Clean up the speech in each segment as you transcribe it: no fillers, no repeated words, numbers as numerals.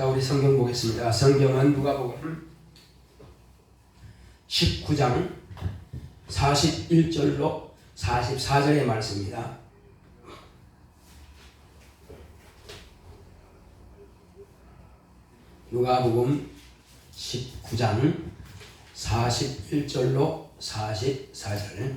자, 우리 성경 보겠습니다. 성경은 누가복음 19장 41절로 44절의 말씀입니다. 누가복음 19장 41절로 44절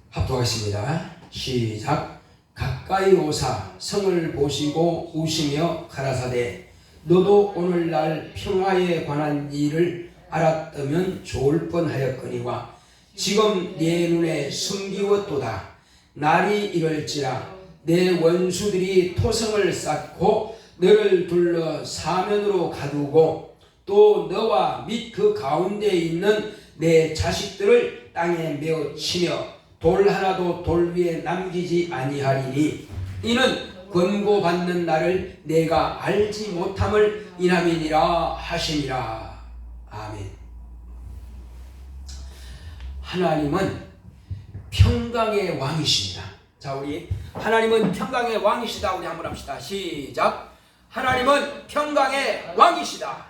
합독하겠습니다. 시작. 가까이 오사 성을 보시고 우시며 가라사대 너도 오늘날 평화에 관한 일을 알았다면 좋을 뻔하였거니와 지금 네 눈에 숨기웠도다. 날이 이럴지라 내 원수들이 토성을 쌓고 너를 둘러 사면으로 가두고 또 너와 및 그 가운데에 있는 내 자식들을 땅에 메어 치며 돌 하나도 돌 위에 남기지 아니하리니 이는 권고받는 날을 내가 알지 못함을 인함이니라 하시니라. 아멘. 하나님은 평강의 왕이십니다. 자, 우리 하나님은 평강의 왕이시다. 우리 한번 합시다. 시작. 하나님은 평강의 왕이시다.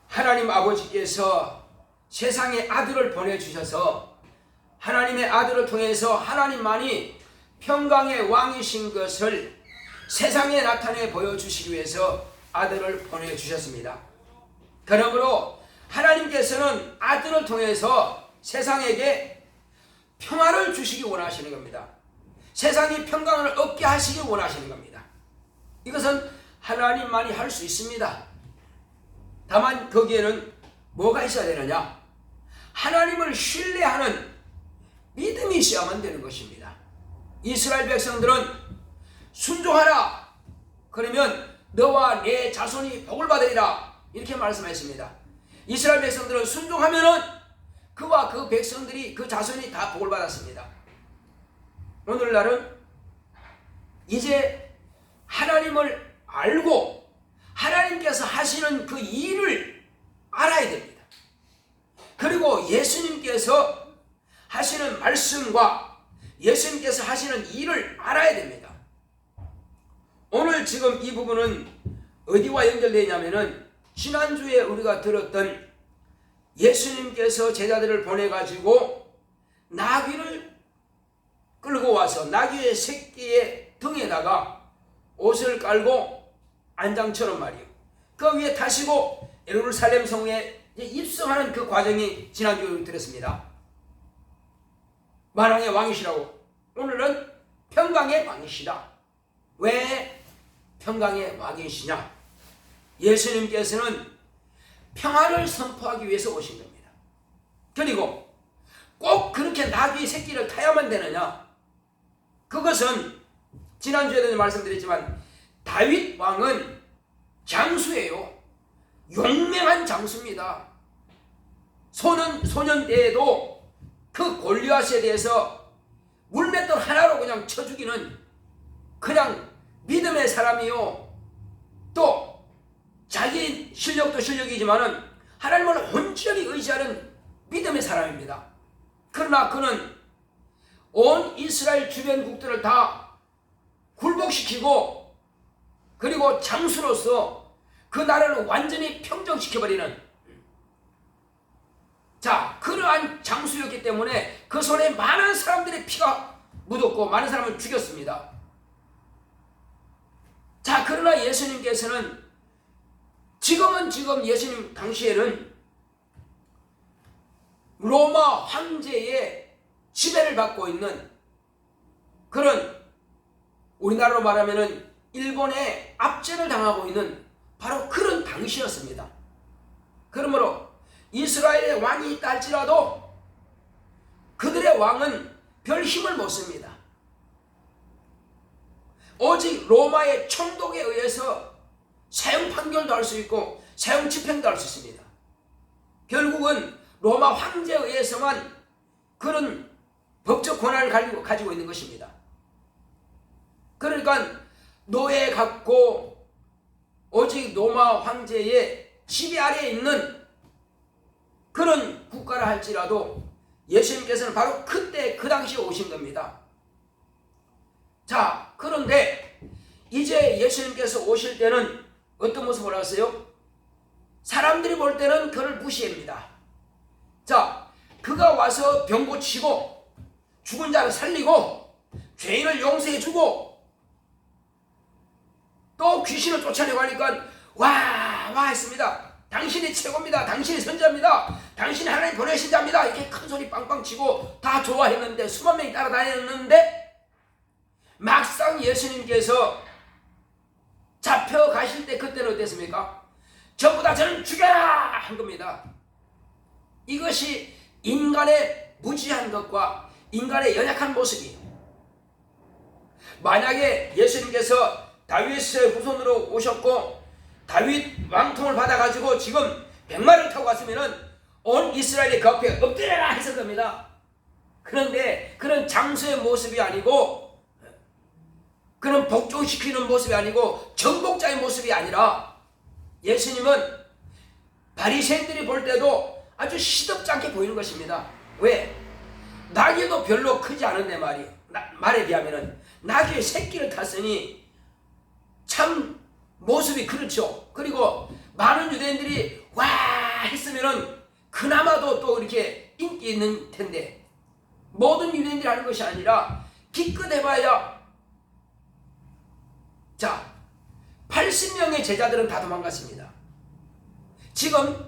하나님 아버지께서 세상에 아들을 보내주셔서 하나님의 아들을 통해서 하나님만이 평강의 왕이신 것을 세상에 나타내 보여주시기 위해서 아들을 보내주셨습니다. 그러므로 하나님께서는 아들을 통해서 세상에게 평화를 주시기 원하시는 겁니다. 세상이 평강을 얻게 하시기 원하시는 겁니다. 이것은 하나님만이 할 수 있습니다. 다만 거기에는 뭐가 있어야 되느냐? 하나님을 신뢰하는 믿음이 있어야만 되는 것입니다. 이스라엘 백성들은 순종하라. 그러면 너와 내 자손이 복을 받으리라. 이렇게 말씀했습니다. 이스라엘 백성들은 순종하면은 그와 그 백성들이 그 자손이 다 복을 받았습니다. 오늘날은 이제 하나님을 알고 하나님께서 하시는 그 일을 알아야 됩니다. 그리고 예수님께서 하시는 말씀과 예수님께서 하시는 일을 알아야 됩니다. 오늘 지금 이 부분은 어디와 연결되어 있냐면은 지난주에 우리가 들었던 예수님께서 제자들을 보내가지고 나귀를 끌고 와서 나귀의 새끼의 등에다가 옷을 깔고 안장처럼 말이에요. 그 위에 타시고 예루살렘 성에 입성하는 그 과정이 지난주에 들었습니다. 만왕의 왕이시라고. 오늘은 평강의 왕이시다. 왜 평강의 왕이시냐? 예수님께서는 평화를 선포하기 위해서 오신 겁니다. 그리고 꼭 그렇게 나귀 새끼를 타야만 되느냐? 그것은 지난주에도 말씀드렸지만 다윗 왕은 장수예요. 용맹한 장수입니다. 소년 때에도 그 골리앗에 대해서 물맷돌 하나로 그냥 쳐 죽이는 그냥 믿음의 사람이요. 또 자기 실력도 실력이지만은 하나님을 온전히 의지하는 믿음의 사람입니다. 그러나 그는 온 이스라엘 주변국들을 다 굴복시키고 그리고 장수로서 그 나라를 완전히 평정시켜버리는 그러한 장수였기 때문에 그 손에 많은 사람들의 피가 묻었고 많은 사람을 죽였습니다. 그러나 예수님께서는 지금 예수님 당시에는 로마 황제의 지배를 받고 있는 그런 우리나라로 말하면은 일본의 압제를 당하고 있는 바로 그런 당시였습니다. 그러므로 이스라엘의 왕이 있다 할지라도 그들의 왕은 별 힘을 못 씁니다. 오직 로마의 총독에 의해서 사형 판결도 할 수 있고 사형 집행도 할 수 있습니다. 결국은 로마 황제에 의해서만 그런 법적 권한을 가지고 있는 것입니다. 그러니까 노예 같고 오직 로마 황제의 지배 아래에 있는 그런 국가라 할지라도 예수님께서는 바로 그때 그 당시에 오신 겁니다. 자, 그런데 이제 예수님께서 오실 때는 어떤 모습을 하세요? 사람들이 볼 때는 그를 무시합니다. 자, 그가 와서 병 고치고 죽은 자를 살리고 죄인을 용서해주고 또 귀신을 쫓아내고 하니까 와 했습니다. 당신이 최고입니다. 당신이 선자입니다. 당신이 하나님 보내신 자입니다. 이렇게 큰 소리 빵빵 치고 다 좋아했는데 수만 명이 따라다녔는데 막상 예수님께서 잡혀가실 때 그때는 어땠습니까? 전부 다 저는 죽여라 한 겁니다. 이것이 인간의 무지한 것과 인간의 연약한 모습이에요. 만약에 예수님께서 다윗의 후손으로 오셨고 다윗 왕통을 받아가지고 지금 백마를 타고 갔으면은 온 이스라엘이 그 앞에 엎드려라 했을 겁니다. 그런데 그런 장수의 모습이 아니고 그런 복종시키는 모습이 아니고 정복자의 모습이 아니라 예수님은 바리새인들이 볼 때도 아주 시덥지 않게 보이는 것입니다. 왜? 나귀도 별로 크지 않은데 말에 비하면은 나귀의 새끼를 탔으니 참 모습이 그렇죠. 그리고 많은 유대인들이 와 했으면은 그나마도 또 이렇게 인기 있는 텐데 모든 유대인들이 하는 것이 아니라 기껏 해봐야 자 80명의 제자들은 다 도망갔습니다. 지금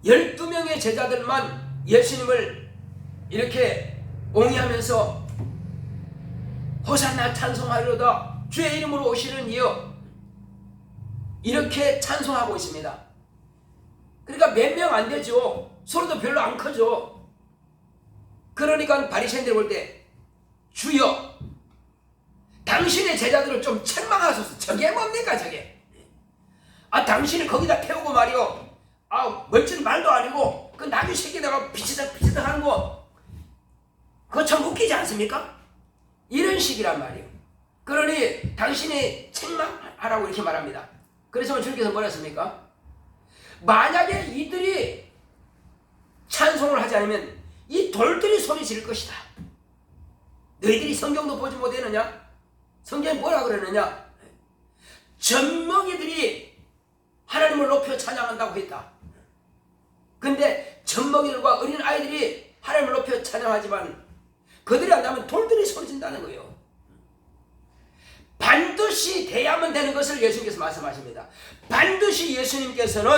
12명의 제자들만 예수님을 이렇게 옹이하면서 호산나 찬송하리로다 주의 이름으로 오시는 이여 이렇게 찬송하고 있습니다. 그러니까 몇 명 안 되죠. 소리도 별로 안 크죠. 그러니까 바리새인들이 볼 때 주여 당신의 제자들을 좀 책망하소서. 저게 뭡니까 저게. 당신이 거기다 태우고 말이요. 멀쩡한 말도 아니고 그 나귀 새끼다가 비치덕 하는 거 그거 참 웃기지 않습니까? 이런 식이란 말이에요. 그러니 당신이 책망하라고 이렇게 말합니다. 그래서 주님께서 뭐라 했습니까? 만약에 이들이 찬송을 하지 않으면 이 돌들이 소리 지를 것이다. 너희들이 성경도 보지 못했느냐? 성경에 뭐라 그러느냐? 젖먹이들이 하나님을 높여 찬양한다고 했다. 근데 젖먹이들과 어린 아이들이 하나님을 높여 찬양하지만 그들이 안다면 돌들이 소리진다는 거예요. 반드시 돼야만 되는 것을 예수님께서 말씀하십니다. 반드시 예수님께서는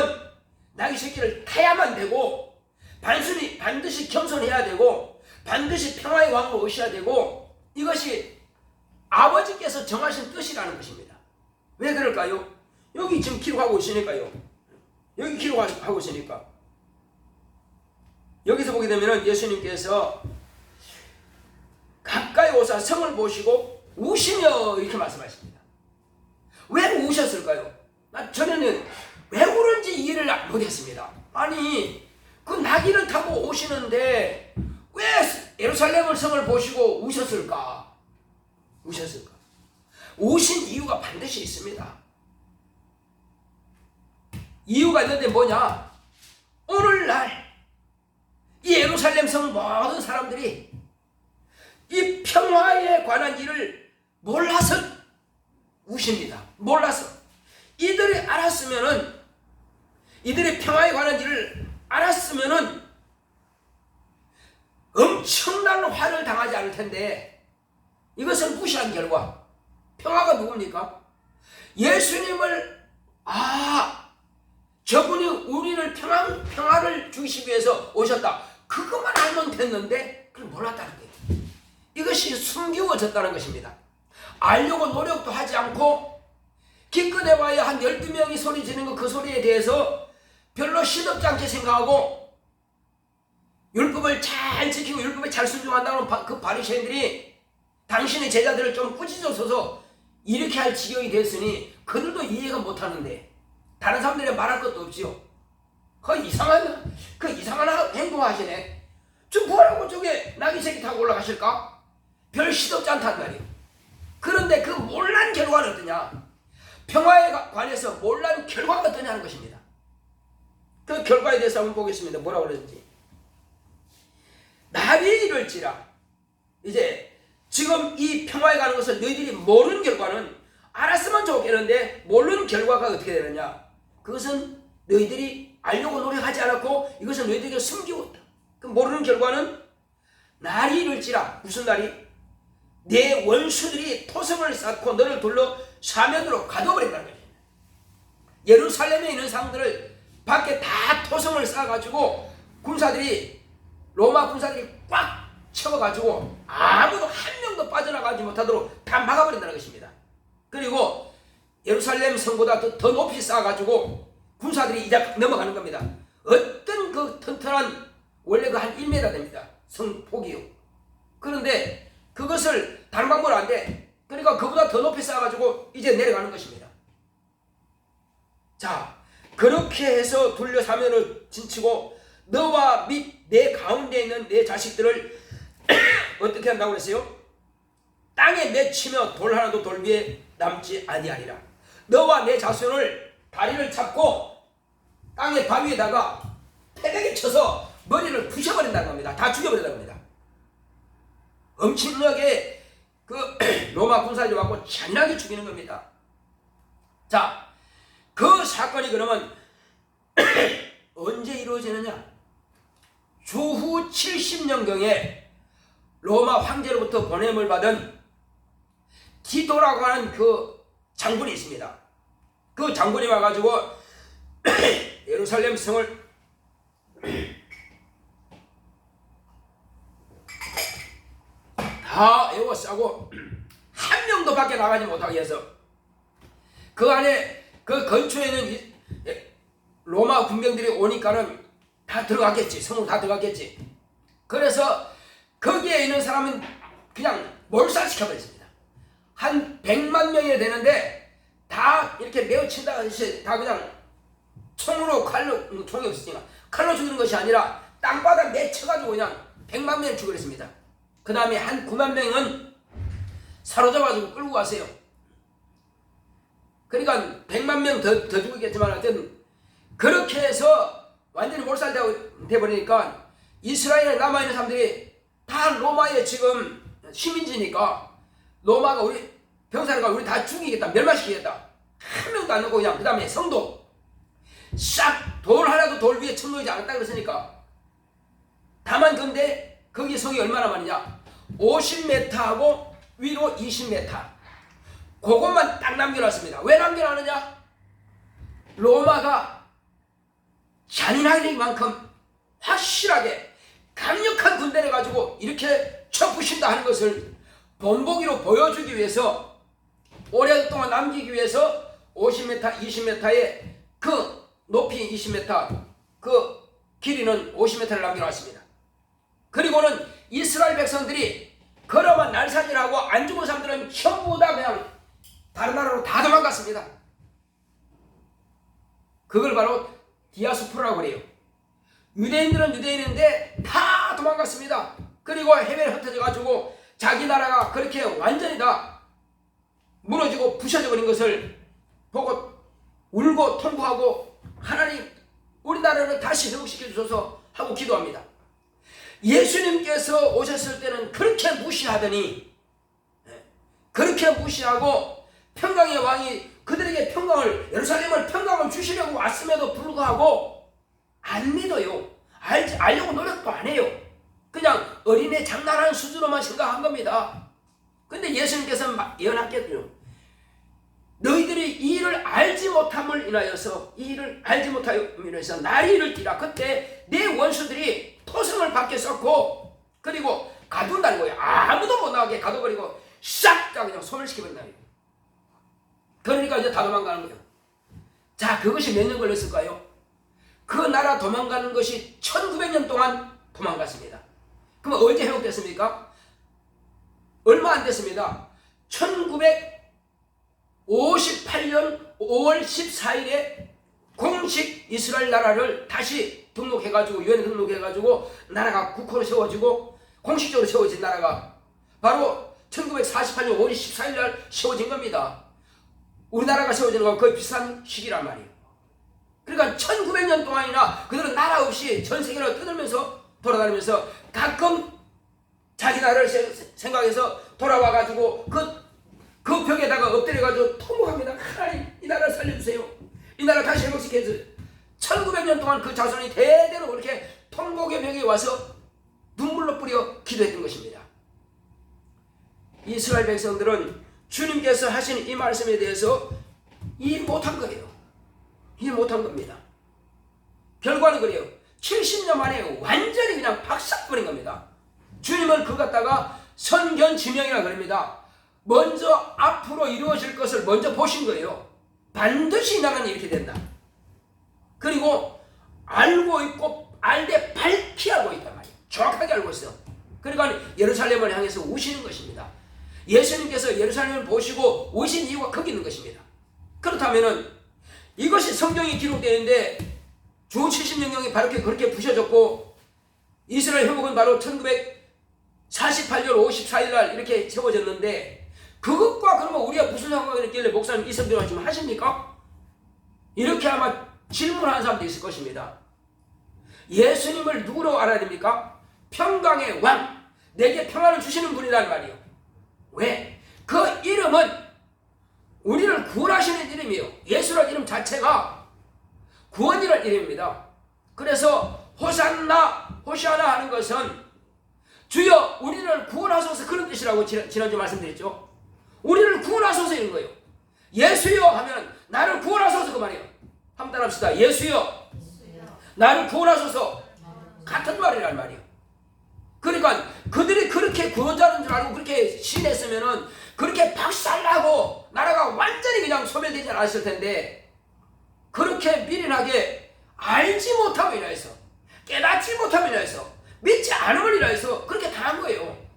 나귀 새끼를 타야만 되고 반드시 겸손해야 되고 반드시 평화의 왕으로 오셔야 되고 이것이 아버지께서 정하신 뜻이라는 것입니다. 왜 그럴까요? 여기 지금 기록하고 있으니까요. 여기 기록하고 있으니까 여기서 보게 되면 예수님께서 가까이 오사 성을 보시고 우시며 이렇게 말씀하십니다. 왜 우셨을까요? 저는 왜 그런지 이해를 못했습니다. 아니 그 나귀를 타고 오시는데 왜 예루살렘 성을 보시고 우셨을까? 우신 이유가 반드시 있습니다. 이유가 있는데 뭐냐? 오늘날 이 예루살렘 성 모든 사람들이 이 평화에 관한 일을 몰라서 우십니다. 몰라서. 이들이 알았으면은 이들이 평화에 관한 일을 알았으면은 엄청난 화를 당하지 않을 텐데 이것을 무시한 결과 평화가 누굽니까? 예수님을 저분이 우리를 평화를 주시기 위해서 오셨다. 그것만 알면 됐는데 그걸 몰랐다는 거예요. 이것이 숨기워졌다는 것입니다. 알려고 노력도 하지 않고 기껏 해봐야 한 12명이 소리 지르는 거 그 소리에 대해서 별로 시덥지 않게 생각하고 율법을 잘 지키고 율법에 잘 순종한다는 그 바리새인들이 당신의 제자들을 좀 꾸짖어서서 이렇게 할 지경이 됐으니 그들도 이해가 못하는데 다른 사람들이 말할 것도 없지요. 그 이상한 행동하시네. 저 뭐라고 저게 나귀 새끼 타고 올라가실까? 별 시덥지 않단 말이에요. 그런데 그 몰란 결과는 어떠냐? 평화에 관해서 몰란 결과가 어떠냐는 것입니다. 그 결과에 대해서 한번 보겠습니다. 뭐라고 그러는지. 나비에 이를지라. 이제 지금 이 평화에 관한 것을 너희들이 모르는 결과는 알았으면 좋겠는데 모르는 결과가 어떻게 되느냐? 그것은 너희들이 알려고 노력하지 않았고 이것은 너희들에게 숨기고 있다. 그 모르는 결과는 날이 이를지라. 무슨 날이? 내 원수들이 토성을 쌓고 너를 둘러 사면으로 가둬버린다는 거예요. 예루살렘에 있는 사람들을 밖에 다 토성을 쌓아가지고 로마 군사들이 꽉 채워가지고 아무도 한 명도 빠져나가지 못하도록 다 막아버린다는 것입니다. 그리고 예루살렘 성보다 더 높이 쌓아가지고 군사들이 이제 넘어가는 겁니다. 어떤 그 튼튼한 원래 그 한 1m 됩니다. 성폭이요. 그런데 그것을 다른 방법은 안 돼. 그러니까 그보다 더 높이 쌓아가지고 이제 내려가는 것입니다. 자, 그렇게 해서 둘러사면을 진치고 너와 및 내 가운데 있는 내 자식들을 어떻게 한다고 그랬어요? 땅에 맺히며 돌 하나도 돌 위에 남지 아니하리라. 너와 내 자손을 다리를 잡고 땅의 바위에다가 패대기 쳐서 머리를 부셔버린다는 겁니다. 다 죽여버린다는 겁니다. 엄청나게 그 로마 군사들이 와서 잔인하게 죽이는 겁니다. 자, 그 사건이 그러면 언제 이루어지느냐? 주후 70년경에 로마 황제로부터 보냄을 받은 디도라고 하는 그 장군이 있습니다. 그 장군이 와가지고 예루살렘 성을 다 에워싸고 한 명도 밖에 나가지 못하게 해서 그 안에 그 근처에는 로마 군병들이 오니까는 다 들어갔겠지. 성으로 다 들어갔겠지. 그래서 거기에 있는 사람은 그냥 몰살시켜버렸습니다. 한 100만 명이 되는데 다 이렇게 메어친다 하듯이 다 그냥 총으로 칼로, 총이 없으니까 칼로 죽이는 것이 아니라 땅바닥 내쳐가지고 그냥 100만 명을 죽여버렸습니다. 그 다음에 한 9만 명은 사로잡아가지고 끌고 가세요. 그러니까 100만 명 더 죽었겠지만 하여튼 그렇게 해서 완전히 몰살되어버리니까 이스라엘에 남아있는 사람들이 다 로마의 지금 시민지니까 로마가 우리 병사가 우리 다 죽이겠다, 멸망시키겠다. 한 명도 안 넣고 그냥 그 다음에 성도 싹 돌 하나도 돌 위에 쳐놓지 않았다 그랬으니까 다만 근데 거기 성이 얼마나 많으냐? 50m하고 위로 20m. 그것만 딱 남겨놨습니다. 왜 남겨놨느냐? 로마가 잔인하기만큼 확실하게 강력한 군대를 가지고 이렇게 쳐부신다 하는 것을 본보기로 보여주기 위해서 오랫동안 남기기 위해서 50m, 20m의 그 높이 20m, 그 길이는 50m를 남겨놨습니다. 그리고는 이스라엘 백성들이 걸어만 날산이라고 안 죽은 사람들은 전부 다 그냥 다른 나라로 다 도망갔습니다. 그걸 바로 디아스포라고 그래요. 유대인들은 유대인인데 다 도망갔습니다. 그리고 해외에 흩어져 가지고 자기 나라가 그렇게 완전히 다 무너지고 부셔져 버린 것을 보고 울고 통곡하고 하나님 우리나라를 다시 회복시켜 주셔서 하고 기도합니다. 예수님께서 오셨을 때는 그렇게 무시하더니 그렇게 무시하고 평강의 왕이 그들에게 평강을 예루살렘을 평강을 주시려고 왔음에도 불구하고 안 믿어요. 알려고 노력도 안 해요. 그냥 어린애 장난하는 수준으로만 생각한 겁니다. 근데 예수님께서 예언하겠죠. 너희들이 이 일을 알지 못함을 인하여서 이 일을 알지 못함을 인하여서 날이 이를지라 그때 내 원수들이 토성을 밖에 썩고 그리고 가둔다는 거예요. 아무도 못 나가게 가둬버리고 싹 다 그냥 소멸시켜버린다는 거예요. 그러니까 이제 다 도망가는 거예요. 자, 그것이 몇 년 걸렸을까요? 그 나라 도망가는 것이 1900년 동안 도망갔습니다. 그럼 언제 회복됐습니까? 얼마 안 됐습니다. 1958년 5월 14일에 공식 이스라엘 나라를 다시 등록해가지고 유엔에 등록해가지고 나라가 국호로 세워지고 공식적으로 세워진 나라가 바로 1948년 5월 14일 날 세워진 겁니다. 우리나라가 세워지는 건 거의 비슷한 시기란 말이에요. 그러니까 1900년 동안이나 그들은 나라 없이 전 세계를 떠들면서 돌아다니면서 가끔 자기 나라를 생각해서 돌아와가지고 그 그 벽에다가 엎드려가지고 통곡합니다. 하나님, 이 나라를 살려주세요. 이 나라 다시 회복시켜 주세요. 1900년 동안 그 자손이 대대로 그렇게 통곡의 벽에 와서 눈물로 뿌려 기도했던 것입니다. 이스라엘 백성들은 주님께서 하신 이 말씀에 대해서 이해 못한 거예요. 이해 못한 겁니다. 결과는 그래요. 70년 만에 완전히 그냥 박살버린 겁니다. 주님은 그거 갖다가 선견지명이라 그럽니다. 먼저 앞으로 이루어질 것을 먼저 보신 거예요. 반드시 이 나라는 이렇게 된다. 그리고 알고 있고 알되 밝히 알고 있단 말이에요. 정확하게 알고 있어요. 그러니까 예루살렘을 향해서 우시는 것입니다. 예수님께서 예루살렘을 보시고 오신 이유가 거기 있는 것입니다. 그렇다면은 이것이 성경이 기록되어 있는데 주 70년경이 바로 그렇게 부셔졌고 이스라엘 회복은 바로 1948년 54일 날 이렇게 세워졌는데 그것과 그러면 우리가 무슨 상관이 있길래 목사님 이 설교를 지금 하십니까? 이렇게 아마 질문하는 사람도 있을 것입니다. 예수님을 누구로 알아야 됩니까? 평강의 왕, 내게 평안을 주시는 분이란 말이에요. 왜? 그 이름은 우리를 구원하시는 이름이에요. 예수라는 이름 자체가 구원이라는 이름입니다. 그래서 호산나, 호시아나 하는 것은 주여 우리를 구원하소서 그런 뜻이라고 지난주 말씀드렸죠. 우리를 구원하소서 이런 거예요. 예수여 하면 나를 구원하소서 그 말이에요. 한번 따라합시다. 예수여 나를 구원하소서 같은 말이란 말이에요. 그러니까 그들이 그렇게 구원자인 줄 알고 그렇게 신했으면은 그렇게 박살나고 나라가 완전히 그냥 소멸되지 않았을 텐데 그렇게 미련하게 알지 못함으로 인하여서 깨닫지 못함으로 인하여서 믿지 않음으로 인하여서 그렇게 당한 거예요.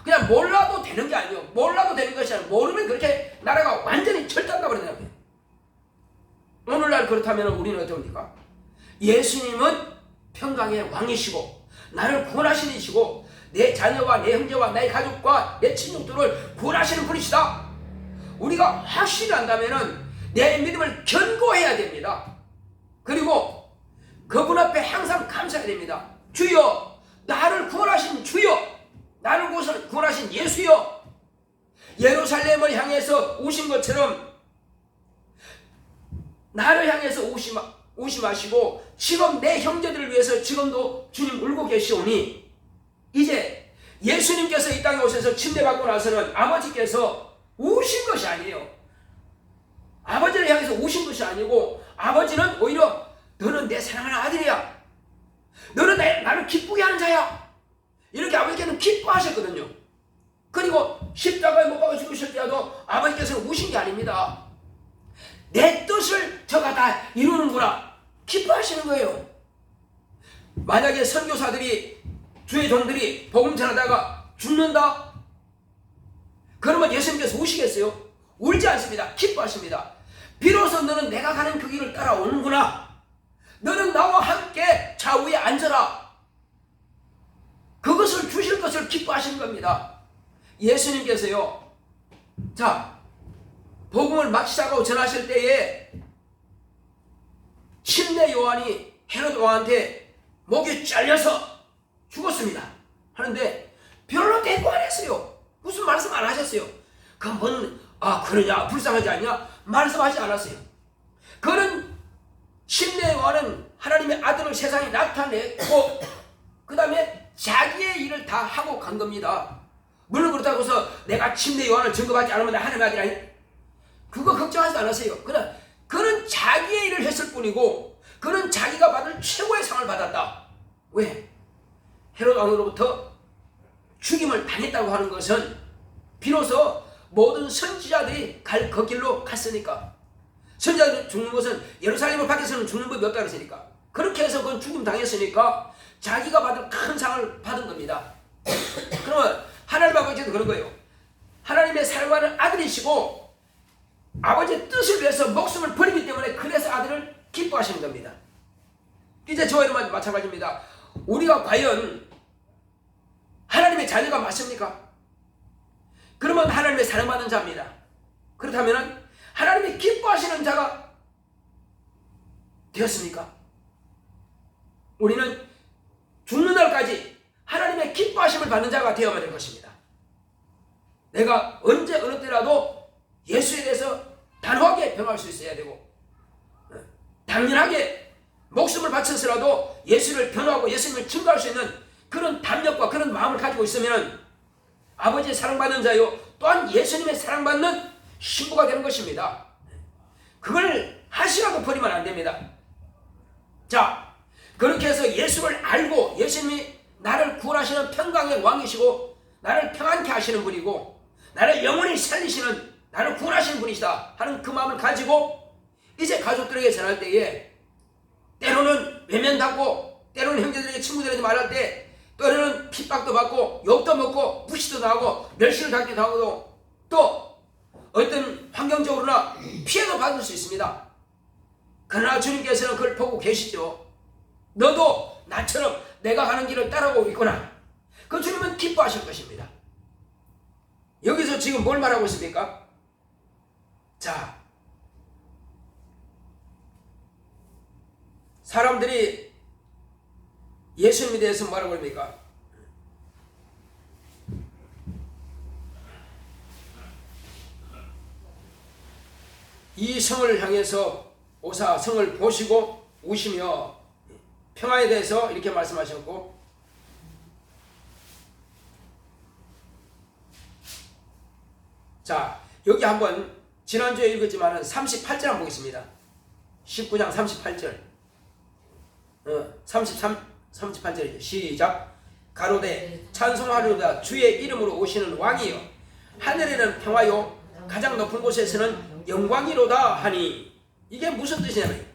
그냥 몰라도 되는 게 아니에요. 몰라도 되는 것이 아니라 모르면 그렇게 나라가 완전히 절단가 버린다는 거예요. 오늘날 그렇다면 우리는 어떻습니까? 예수님은 평강의 왕이시고 나를 구원하시는 이시고 내 자녀와 내 형제와 나의 가족과 내 친족들을 구원하시는 분이시다. 우리가 확실히 안다면 내 믿음을 견고해야 됩니다. 그리고 그분 앞에 항상 감사해야 됩니다. 주여 나를 구원하신 주여 나를 구원하신 예수여 예루살렘을 향해서 오신 것처럼 나를 향해서 오심하시고 지금 내 형제들을 위해서 지금도 주님 울고 계시오니 이제 예수님께서 이 땅에 오셔서 침례받고 나서는 아버지께서 우신 것이 아니에요. 아버지를 향해서 우신 것이 아니고 아버지는 오히려 너는 내 사랑하는 아들이야. 너는 나를 기쁘게 하는 자야. 이렇게 아버지께서는 기뻐하셨거든요. 그리고 십자가에 못 박아 죽으실 때도 아버지께서는 우신 게 아닙니다. 내 뜻을 저가 다 이루는구나. 기뻐하시는 거예요. 만약에 선교사들이 주의 종들이 복음 전하다가 죽는다? 그러면 예수님께서 우시겠어요? 울지 않습니다. 기뻐하십니다. 비로소 너는 내가 가는 그 길을 따라오는구나. 너는 나와 함께 좌우에 앉아라. 그것을 주실 것을 기뻐하시는 겁니다. 예수님께서요. 자, 복음을 막 시작하고 전하실 때에 침례 요한이 헤롯 왕한테 목이 잘려서 죽었습니다. 하는데 별로 대꾸 안 했어요. 무슨 말씀 안 하셨어요. 그건 그러냐 불쌍하지 않냐 말씀하지 않았어요. 그는 침례 요한은 하나님의 아들을 세상에 나타냈고 그 다음에 자기의 일을 다 하고 간 겁니다. 물론 그렇다고 해서 내가 침례 요한을 증거받지 않으면 나 하나님의 아들이 아니 그거 걱정하지 않았어요. 그는 자기의 일을 했을 뿐이고 그는 자기가 받을 최고의 상을 받았다. 왜? 헤롯 왕으로부터 죽임을 당했다고 하는 것은 비로소 모든 선지자들이 갈 그 길로 갔으니까. 선지자들이 죽는 것은 예루살렘을 밖에서는 죽는 법이 없다 그랬으니까. 그렇게 해서 그건 죽임 당했으니까 자기가 받을 큰 상을 받은 겁니다. 그러면 하나님 아버지도 그런 거예요. 하나님의 사랑하는 아들이시고 아버지의 뜻을 위해서 목숨을 버리기 때문에 그래서 아들을 기뻐하시는 겁니다. 이제 저와 여러분 마찬가지입니다. 우리가 과연 하나님의 자녀가 맞습니까? 그러면 하나님의 사랑받는 자입니다. 그렇다면 하나님이 기뻐하시는 자가 되었습니까? 우리는 죽는 날까지 하나님의 기뻐하심을 받는 자가 되어야 될 것입니다. 내가 언제 어느 때라도 예수에 대해서 단호하게 변호할 수 있어야 되고, 당연하게 목숨을 바쳐서라도 예수를 변호하고 예수님을 증거할 수 있는 그런 담력과 그런 마음을 가지고 있으면 아버지의 사랑받는 자요, 또한 예수님의 사랑받는 신부가 되는 것입니다. 그걸 하시라고 버리면 안 됩니다. 자, 그렇게 해서 예수를 알고 예수님이 나를 구원하시는 평강의 왕이시고 나를 평안케 하시는 분이고 나를 영원히 살리시는, 나를 구원하시는 분이시다 하는 그 마음을 가지고 이제 가족들에게 전할 때에 때로는 외면받고, 때로는 형제들에게 친구들에게 말할 때 때로는 핍박도 받고 욕도 먹고 무시도 당하고 멸시를 당기도 하고 또 어떤 환경적으로나 피해도 받을 수 있습니다. 그러나 주님께서는 그걸 보고 계시죠. 너도 나처럼 내가 가는 길을 따라오고 있구나. 그 주님은 기뻐하실 것입니다. 여기서 지금 뭘 말하고 있습니까? 자, 사람들이 예수님에 대해서 뭐라고 합니까? 이 성을 향해서 오사 성을 보시고 우시며 평화에 대해서 이렇게 말씀하셨고, 자, 여기 한번 지난주에 읽었지만 38절 한번 보겠습니다. 19장 38절 38절이죠. 시작. 가로되 찬송하리로다 주의 이름으로 오시는 왕이여, 하늘에는 평화요 가장 높은 곳에서는 영광이로다 하니, 이게 무슨 뜻이냐면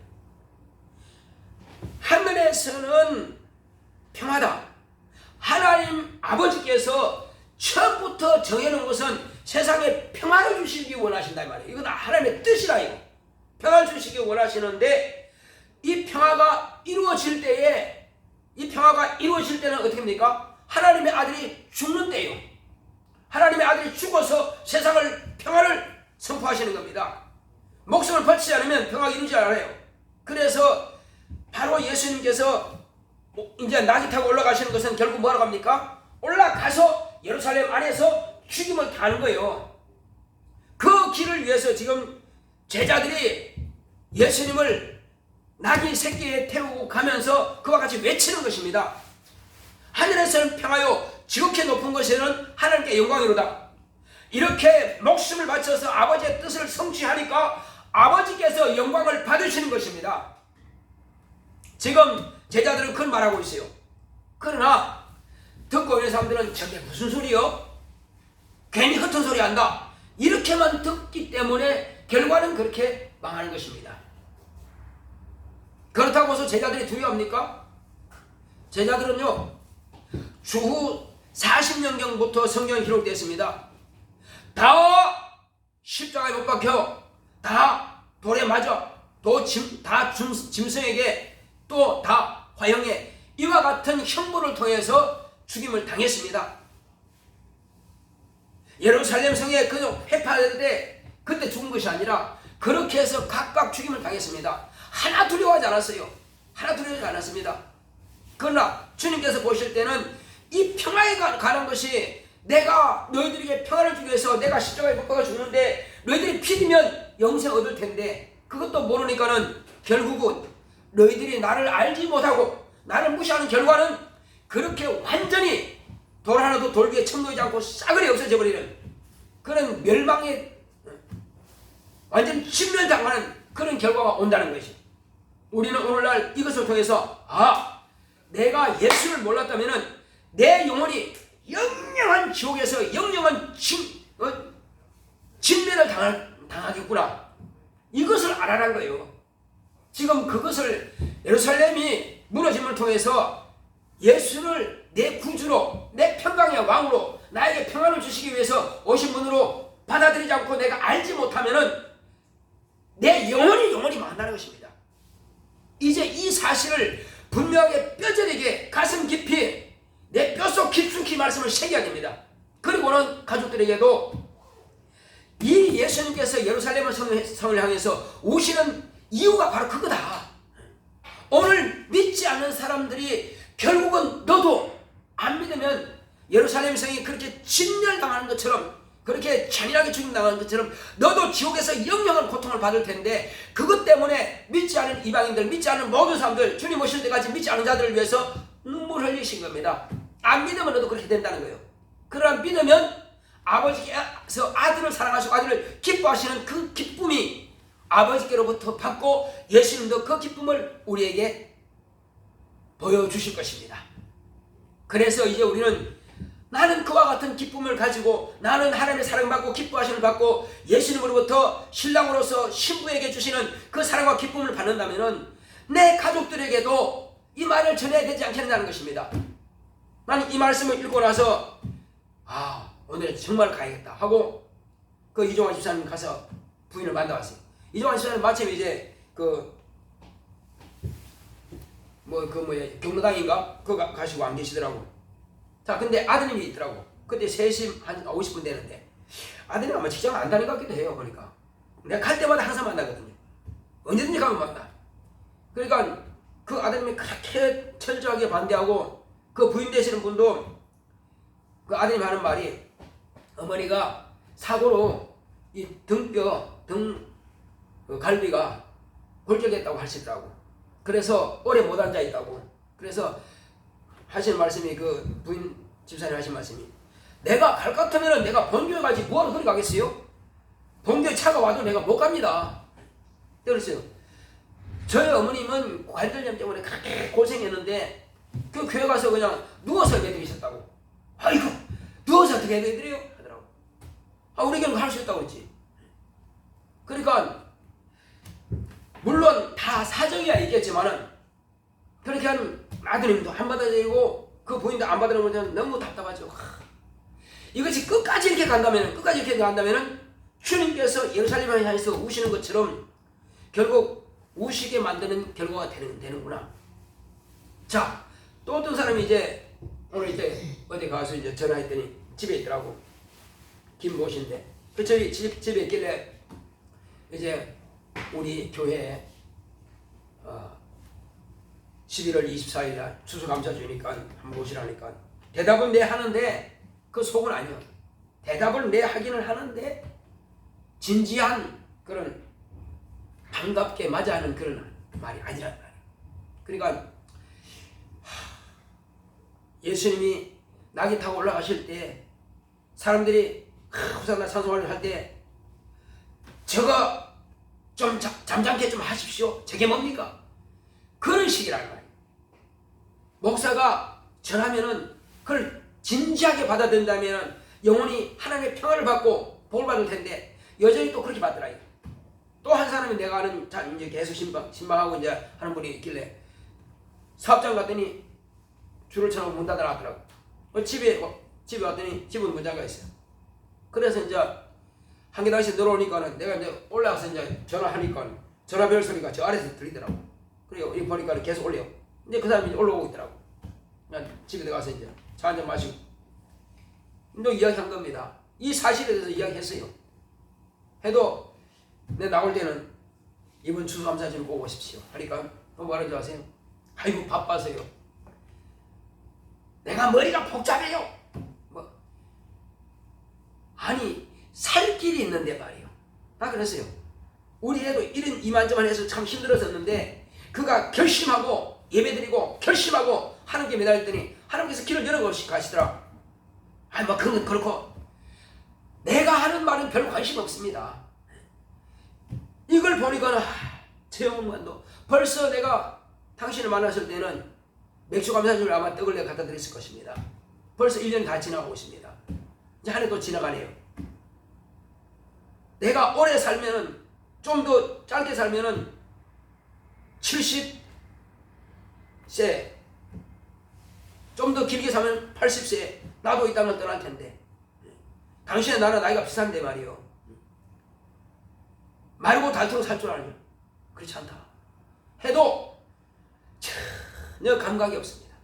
하늘에서는 평화다. 하나님 아버지께서 처음부터 정해놓은 것은 세상에 평화를 주시기 원하신다 이 말이에요. 이건 하나님의 뜻이라. 이거 평화를 주시기 원하시는데 이 평화가 이루어질 때에, 이 평화가 이루어질 때는 어떻게 됩니까? 하나님의 아들이 죽는데요. 하나님의 아들이 죽어서 세상을 평화를 선포하시는 겁니다. 목숨을 바치지 않으면 평화가 이루어지지 않아요. 그래서 바로 예수님께서 이제 낙이 타고 올라가시는 것은 결국 뭐라고 합니까? 올라가서 예루살렘 안에서 죽임을 당하는 거예요. 그 길을 위해서 지금 제자들이 예수님을 낙이 새끼에 태우고 가면서 그와 같이 외치는 것입니다. 하늘에서는 평화요 지극히 높은 곳에는 하나님께 영광이로다. 이렇게 목숨을 바쳐서 아버지의 뜻을 성취하니까 아버지께서 영광을 받으시는 것입니다. 지금 제자들은 그걸 말하고 있어요. 그러나 듣고 있는 사람들은 저게 무슨 소리요? 괜히 헛된 소리 한다. 이렇게만 듣기 때문에 결과는 그렇게 망하는 것입니다. 그렇다고 해서 제자들이 두려워합니까? 제자들은요, 주후 40년경부터 성경에 기록되었습니다. 다 십자가에 못 박혀, 다 돌에 맞아, 다 짐승에게, 또 다 화형에 이와 같은 형벌을 통해서 죽임을 당했습니다. 예루살렘 성에 그 회파될 때 그때 죽은 것이 아니라 그렇게 해서 각각 죽임을 당했습니다. 하나 두려워하지 않았어요. 하나 두려워하지 않았습니다. 그러나 주님께서 보실 때는 이 평화에 관한 것이, 내가 너희들에게 평화를 주기 위해서 내가 십자가에 못 박아 죽는데 너희들이 피디면 영생 얻을 텐데 그것도 모르니까는 결국은 너희들이 나를 알지 못하고 나를 무시하는 결과는 그렇게 완전히 돌 하나도 돌 위에 청소하지 않고 싸그리 없어져 버리는 그런 멸망의, 완전 진멸당하는 그런 결과가 온다는 것이, 우리는 오늘날 이것을 통해서 내가 예수를 몰랐다면 내 영혼이 영영한 지옥에서 영영한 진멸을 당하겠구나, 이것을 알아란 거예요. 지금 그것을 예루살렘이 무너짐을 통해서 예수를 내 구주로, 내 평강의 왕으로, 나에게 평안을 주시기 위해서 오신 분으로 받아들이지 않고 내가 알지 못하면은 내 영혼이 망한다는 것입니다. 이제 이 사실을 분명하게 뼈저리게 가슴 깊이 내 뼛속 깊숙이 말씀을 새겨야 됩니다. 그리고는 가족들에게도 이 예수님께서 예루살렘 성을 향해서 오시는 이유가 바로 그거다. 오늘 믿지 않는 사람들이 결국은 너도 안 믿으면 예루살렘 성이 그렇게 진멸당하는 것처럼 그렇게 잔인하게 죽임당하는 것처럼 너도 지옥에서 영영한 고통을 받을 텐데, 그것 때문에 믿지 않은 이방인들, 믿지 않은 모든 사람들, 주님 오실 때까지 믿지 않은 자들을 위해서 눈물 흘리신 겁니다. 안 믿으면 너도 그렇게 된다는 거예요. 그러나 믿으면 아버지께서 아들을 사랑하시고 아들을 기뻐하시는 그 기쁨이 아버지께로부터 받고 예수님도 그 기쁨을 우리에게 보여주실 것입니다. 그래서 이제 우리는 나는 그와 같은 기쁨을 가지고, 나는 하나님의 사랑받고 기뻐하심을 받고 예수님으로부터 신랑으로서 신부에게 주시는 그 사랑과 기쁨을 받는다면 내 가족들에게도 이 말을 전해야 되지 않겠냐는 것입니다. 나는 이 말씀을 읽고 나서 오늘 정말 가야겠다 하고 그 이종환 집사님 가서 부인을 만나왔어요. 이종환 집사님 마침 이제 경로당인가 그거 가시고 안 계시더라고. 자, 근데 아드님이 있더라고. 그때 3시 한 50분 되는데 아드님 아마 직장 안 다닌 것 같기도 해요. 보니까 내가 갈 때마다 항상 만나거든요. 언제든지 가면 만나. 그러니까 그 아드님이 그렇게 철저하게 반대하고 그 부인 되시는 분도 그 아드님이 하는 말이, 어머니가 사고로 이 갈비가 골절했다고 하시더라고. 그래서 오래 못 앉아 있다고. 그래서 하시는 말씀이, 그 부인 집사님 하신 말씀이, 내가 갈 것 같으면 내가 본교에 가지 뭐하러 그리 가겠어요? 본교에 차가 와도 내가 못 갑니다. 그랬어요. 저희 어머님은 관절염 때문에 그렇게 고생했는데 그 교회 가서 그냥 누워서 예배드리셨다고. 아이고, 누워서 어떻게 예배드려요? 하더라고. 우리 교회는 할 수 있다고 그랬지. 그러니까 물론 다 사정이야 있겠지만은, 그렇게 한 아드님도 안 받아들이고 그 부인도 안 받아들이면 너무 답답하죠. 이것이 끝까지 이렇게 간다면은 주님께서 예루살렘을 향해서 우시는 것처럼 결국 우시게 만드는 결과가 되는구나. 자, 또 어떤 사람이 이제 오늘 이제 어디 가서 이제 전화했더니 집에 있더라고. 김모 씨인데 저희 집에 있길래 이제 우리 교회에 11월 24일 날 추수감사주니까 한번 오시라니까, 대답은 내 하는데 그 속은 아니야. 대답을 내 하기는 하는데 진지한 그런 반갑게 맞이하는 그런 말이 아니란 말이야. 그러니까 예수님이 낙이 타고 올라가실 때 사람들이 호산나 찬송을 할 때 저거 좀 잠잠게 좀 하십시오. 저게 뭡니까? 그런 식이란 말이에요. 목사가 전하면은 그걸 진지하게 받아들인다면 영혼이 하나님의 평화를 받고 복을 받을 텐데 여전히 또 그렇게 받더라. 또 한 사람이 내가 아는 이제 계속 신방하고 이제 하는 분이 있길래 사업장 갔더니 줄을 쳐놓고 문 닫아 놨더라고. 집에 왔더니 집은 문 잠가 있어요. 그래서 이제 한개당씩 들어오니까는 내가 이제 올라가서 이제 전화하니까 전화벨 소리가 저 아래에서 들리더라고. 그리고 여기 보니까 계속 올려요. 이제 그 사람이 올라오고 있더라고. 그냥 집에 들어가서 이제 차 한잔 마시고 또 이야기한 겁니다. 이 사실에 대해서 이야기했어요. 해도 내 나올 때는 이번 추수감사 좀 보고 오십시오. 하니까 뭐라는 줄 아세요? 아이고 바빠서요. 내가 머리가 복잡해요. 아니 살 길이 있는데 말이에요. 나 그랬어요. 우리 애도 이런 이만저만 해서 참 힘들었었는데 그가 결심하고 예배드리고 결심하고 하나님께 매달렸더니 하나님께서 길을 열어가시더라. 그건 그렇고 내가 하는 말은 별 관심 없습니다. 이걸 보니까 최영만도 벌써 내가 당신을 만났을 때는 맥주 감사주를 아마 떡을 내가 갖다 드렸을 것입니다. 벌써 1년이 다 지나고 있습니다. 이제 한 해 또 지나가네요. 내가 오래 살면은 좀 더 짧게 살면은 70세, 좀 더 길게 살면 80세, 나도 이 땅을 떠날 텐데 당신의 나랑 나이가 비슷한데 말이요. 마르고 닳도록 살 줄 알면 그렇지 않다. 해도 전혀 감각이 없습니다.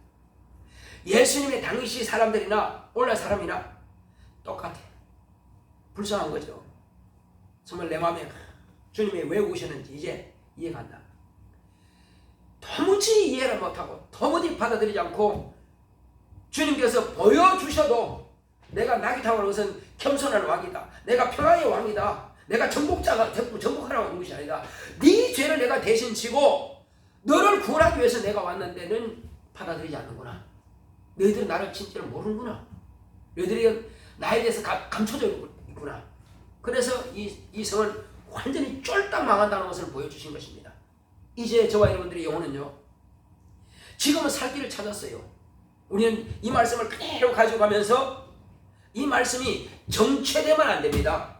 예수님의 당시 사람들이나 오늘날 사람이나 똑같아. 불쌍한 거죠. 정말 내 마음에 주님이 왜 오셨는지 이제 이해간다. 도무지 이해를 못하고 도무지 받아들이지 않고 주님께서 보여주셔도 내가 낙이 타고 오는 것은 겸손한 왕이다. 내가 평화의 왕이다. 내가 정복하라고 것이 아니다. 네 죄를 내가 대신 지고 너를 구원하기 위해서 내가 왔는데 는 받아들이지 않는구나. 너희들은 나를 진짜로 모르는구나. 너희들이 나에 대해서 감춰져 있구나. 그래서 이 성은 완전히 쫄딱 망한다는 것을 보여주신 것입니다. 이제 저와 여러분들의 영혼은요, 지금은 살 길을 찾았어요. 우리는 이 말씀을 그대로 가지고 가면서 이 말씀이 정체되면 안 됩니다.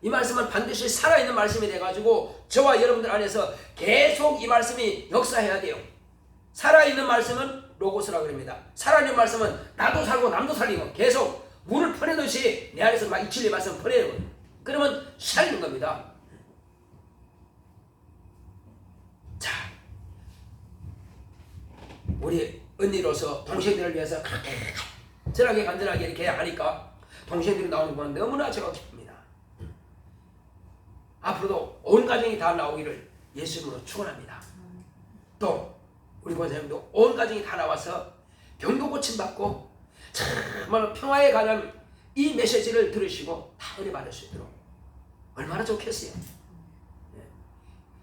이 말씀은 반드시 살아있는 말씀이 돼가지고 저와 여러분들 안에서 계속 이 말씀이 역사해야 돼요. 살아있는 말씀은 로고스라고 합니다. 살아있는 말씀은 나도 살고 남도 살리고 계속 물을 퍼내듯이 내 안에서 막 이 진리의 말씀을 퍼내는 거예요. 그러면 살리는 겁니다. 자, 우리 언니로서 동생들을 위해서 간절하게 간절하게 이렇게 하니까 동생들이 나오는 건 너무나 제가 기쁩니다. 앞으로도 온 가정이 다 나오기를 예수님으로 축원합니다. 또 우리 권사님도 온 가정이 다 나와서 병도 고침받고 정말 평화에 관한 이 메시지를 들으시고 다 은혜 받을 수 있도록 얼마나 좋겠어요.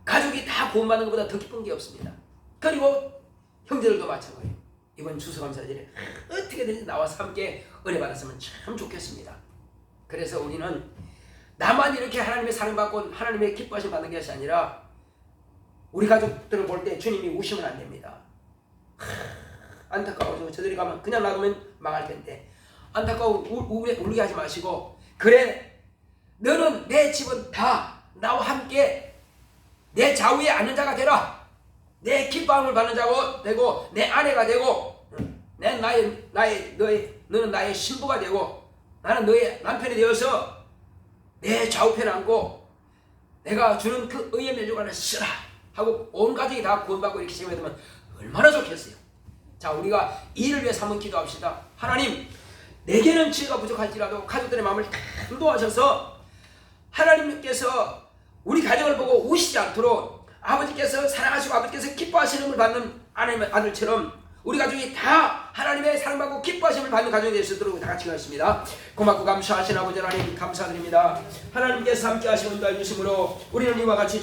가족이 다 구원받는 것보다 더 기쁜 게 없습니다. 그리고 형제들도 마찬가지예요. 이번 추수감사절에 어떻게든지 나와서 함께 은혜 받았으면 참 좋겠습니다. 그래서 우리는 나만 이렇게 하나님의 사랑받고 하나님의 기뻐하심 받는 것이 아니라 우리 가족들을 볼 때 주님이 우시면 안 됩니다. 안타까워서 저들이 가면 그냥 놔두면 망할 텐데 안타까워 울게 하지 마시고, 그래 너는 내 집은 다 나와 함께 내 좌우에 앉는 자가 되라. 내 기뻐함을 받는 자가 되고 내 아내가 되고 너는 나의 신부가 되고 나는 너의 남편이 되어서 내 좌우편에 앉고 내가 주는 그 의의 면류관을 쓰라 하고 온 가족이 다 구원받고 이렇게 생각해 두면 얼마나 좋겠어요. 자, 우리가 이를 위해서 한번 기도합시다. 하나님, 내게는 지혜가 부족할지라도 가족들의 마음을 감동하셔서 하나님께서 우리 가정을 보고 우시지 않도록 아버지께서 사랑하시고 아버지께서 기뻐하시는 걸 받는 하나님의 아들처럼 우리 가족이 다 하나님의 사랑받고 기뻐하심을 받는 가정이 될 수 있도록 다 같이 하겠습니다. 고맙고 감사하신 아버지 하나님 감사드립니다. 하나님께서 함께 하시고 인도해 주심으로 우리는 이와 같이